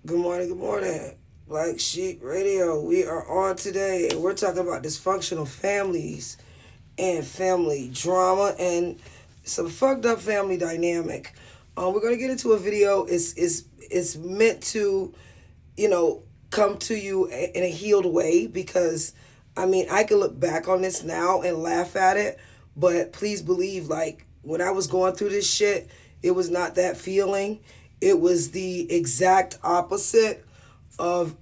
Good morning, good morning. Black Sheep Radio. We are on today and we're talking about dysfunctional families and family drama and some fucked up family dynamic. We're gonna get into a video. It's meant to, come to you in a healed way because I mean I can look back on this now and laugh at it, but please believe like when I was going through this shit, it was not that feeling. It was the exact opposite of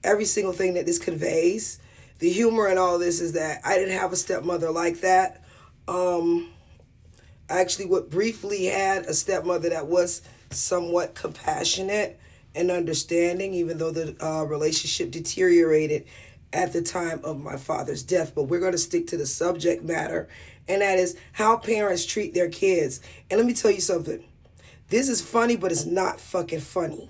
every single thing that this conveys. The humor in all this is that I didn't have a stepmother like that. I actually what briefly had a stepmother that was somewhat compassionate and understanding, even though the relationship deteriorated at the time of my father's death. But we're going to stick to the subject matter, and that is how parents treat their kids. And let me tell you something. This is funny, but it's not fucking funny.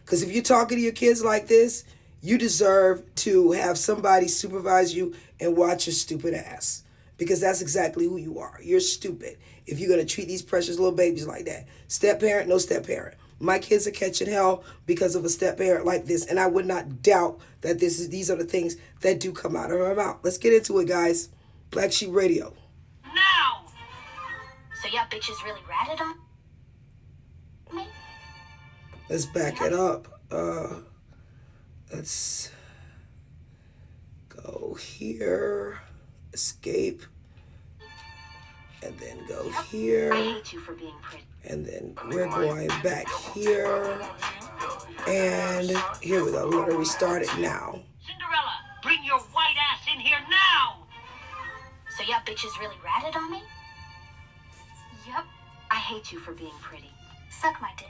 Because if you're talking to your kids like this, you deserve to have somebody supervise you and watch your stupid ass. Because that's exactly who you are. You're stupid if you're going to treat these precious little babies like that. Step parent, no step parent. My kids are catching hell because of a step parent like this. And I would not doubt that these are the things that do come out of my mouth. Let's get into it, guys. Black Sheep Radio. Now! So y'all bitches really ratted on me? Let's back it up. Let's go here. Escape. And then go here. I hate you for being pretty. And then we're going back here. And here we go. We're going to restart it now. Cinderella, bring your white ass in here now! So y'all bitches really ratted on me? Yep. I hate you for being pretty. Suck my dick.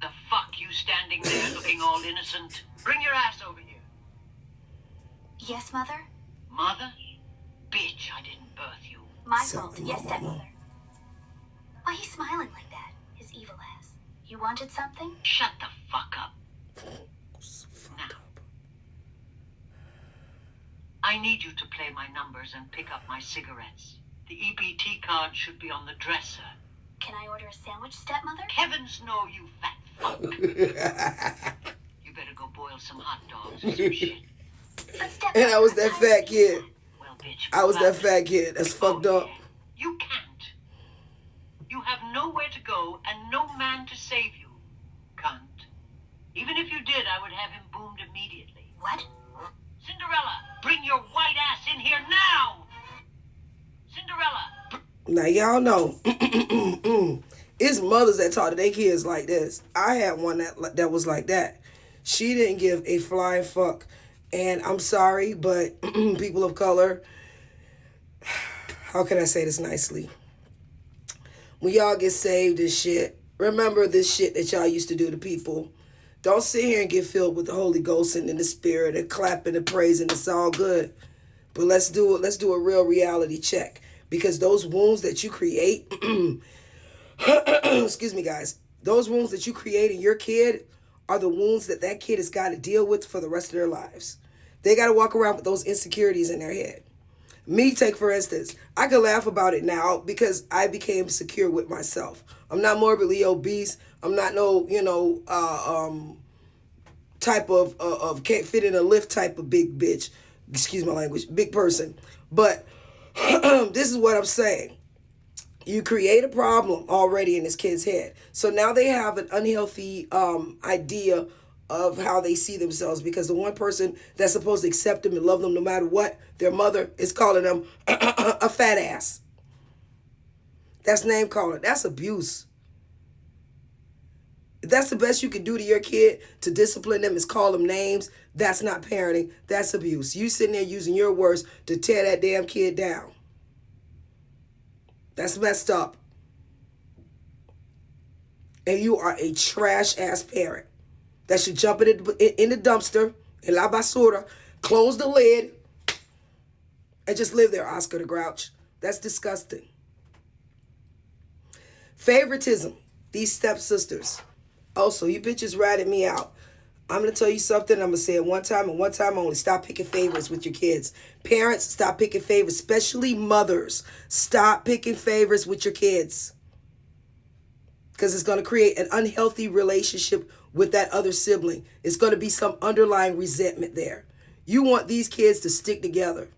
The fuck you standing there looking all innocent? Bring your ass over here. Yes, Mother? Mother? Bitch, I didn't birth you. My fault, yes, stepmother. Why he's smiling like that? His evil ass. You wanted something? Shut the fuck up. Now. I need you to play my numbers and pick up my cigarettes. The EBT card should be on the dresser. Can I order a sandwich, stepmother? Heavens no, you fat fuck. You better go boil some hot dogs or some shit. And I was that fat kid. Well, bitch, I was that fat kid. That's fucked up. You can't. You have nowhere to go and no man to save you, cunt. Even if you did, I would have him boomed immediately. What? Cinderella, bring your white ass in here now! Cinderella. Now, y'all know, it's mothers that talk to their kids like this. I had one that was like that. She didn't give a flying fuck. And I'm sorry, but people of color, how can I say this nicely? When y'all get saved and shit, remember this shit that y'all used to do to people. Don't sit here and get filled with the Holy Ghost and in the Spirit and clapping and praising. It's all good. But let's do it. Let's do a real reality check. Because those wounds that you create, excuse me, guys, those wounds that you create in your kid are the wounds that kid has got to deal with for the rest of their lives. They got to walk around with those insecurities in their head. Me, take for instance, I can laugh about it now because I became secure with myself. I'm not morbidly obese. I'm not no, type of can't fit in a lift type of big bitch. Excuse my language, big person. But this is what I'm saying. You create a problem already in this kid's head. So now they have an unhealthy idea of how they see themselves because the one person that's supposed to accept them and love them no matter what, their mother, is calling them a fat ass. That's name calling. That's abuse. If that's the best you can do to your kid to discipline them is call them names, that's not parenting. That's abuse. You sitting there using your words to tear that damn kid down. That's messed up. And you are a trash ass parent that should jump in the dumpster, in la basura, close the lid, and just live there, Oscar the Grouch. That's disgusting. Favoritism. These stepsisters. Also, you bitches ratted me out. I'm going to tell you something. I'm going to say it one time and one time only. Stop picking favorites with your kids. Parents, stop picking favorites, especially mothers. Stop picking favorites with your kids. because it's going to create an unhealthy relationship with that other sibling. It's going to be some underlying resentment there. You want these kids to stick together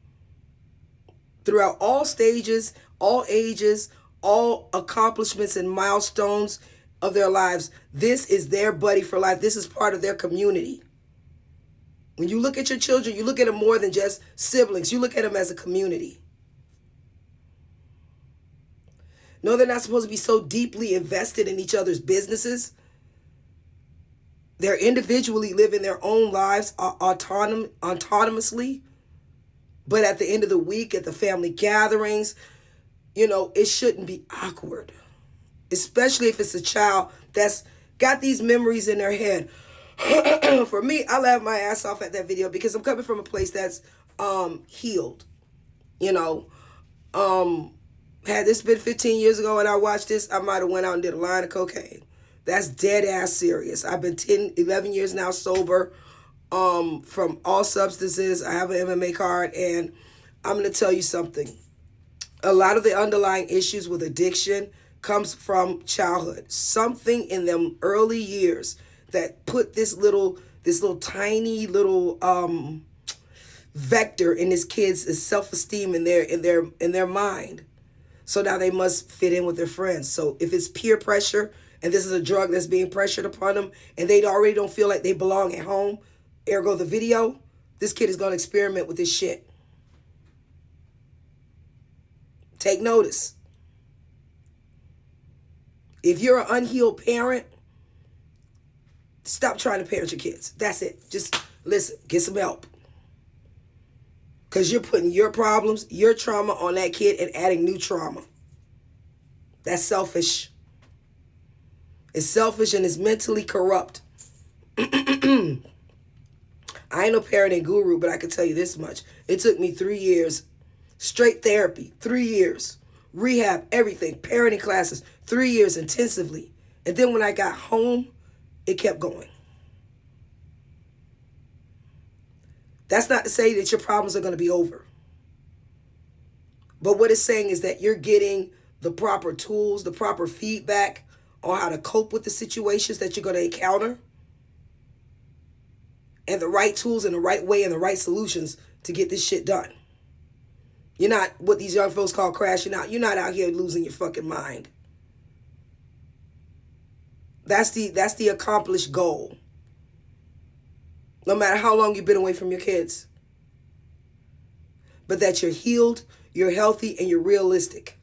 throughout all stages, all ages, all accomplishments and milestones of their lives. This is their buddy for life. This is part of their community. When you look at your children, you look at them more than just siblings. You look at them as a community. No, they're not supposed to be so deeply invested in each other's businesses. They're individually living their own lives autonomously. But at the end of the week, at the family gatherings, it shouldn't be awkward. Especially if it's a child that's got these memories in their head. For me, I laughed my ass off at that video because I'm coming from a place that's healed. Had this been 15 years ago and I watched this, I might have went out and did a line of cocaine. That's dead ass serious. I've been 11 years now sober from all substances. I have an MMA card, and I'm going to tell you something. A lot of the underlying issues with addiction comes from childhood. Something in them early years that put this little tiny little vector in this kid's self-esteem in their mind. So now they must fit in with their friends. So if it's peer pressure and this is a drug that's being pressured upon them and they already don't feel like they belong at home, ergo the video, this kid is going to experiment with this shit. Take notice. If you're an unhealed parent, stop trying to parent your kids. That's it. Just listen, get some help. Because you're putting your problems, your trauma on that kid and adding new trauma. That's selfish. It's selfish and it's mentally corrupt. I ain't no parenting guru, but I can tell you this much. It took me 3 years, straight therapy, 3 years, rehab, everything, parenting classes, 3 years intensively. And then when I got home, it kept going. That's not to say that your problems are going to be over. But what it's saying is that you're getting the proper tools, the proper feedback on how to cope with the situations that you're going to encounter. And the right tools and the right way and the right solutions to get this shit done. You're not what these young folks call crashing out. You're not out here losing your fucking mind. That's the accomplished goal. No matter how long you've been away from your kids. But that you're healed, you're healthy, and you're realistic.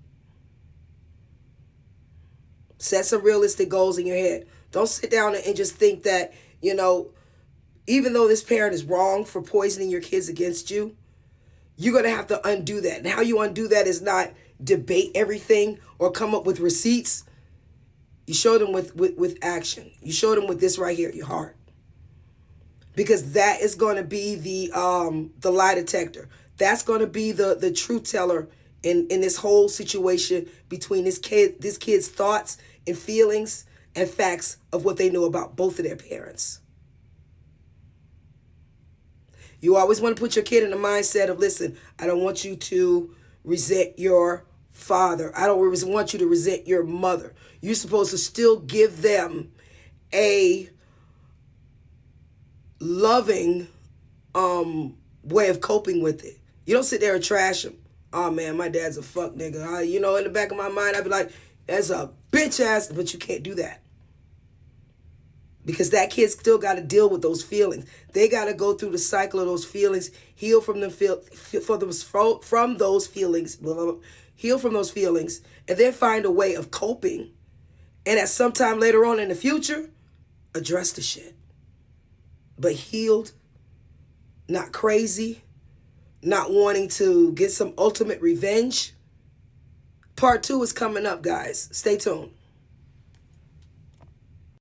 Set some realistic goals in your head. Don't sit down and just think that, even though this parent is wrong for poisoning your kids against you, you're going to have to undo that. And how you undo that is not debate everything or come up with receipts. You show them with action. You show them with this right here, your heart. Because that is going to be the lie detector. That's going to be the truth teller in this whole situation between this kid's thoughts and feelings and facts of what they know about both of their parents. You always want to put your kid in the mindset of, listen, I don't want you to resent your father. I don't want you to resent your mother. You're supposed to still give them a loving way of coping with it. You don't sit there and trash them. Oh man, my dad's a fuck nigga. In the back of my mind, I'd be like, that's a bitch ass, but you can't do that. Because that kid still got to deal with those feelings. They got to go through the cycle of those feelings, heal from them from those feelings, heal from those feelings, and then find a way of coping. And at some time later on in the future, address the shit. But healed, not crazy, not wanting to get some ultimate revenge. Part 2 is coming up, guys. Stay tuned.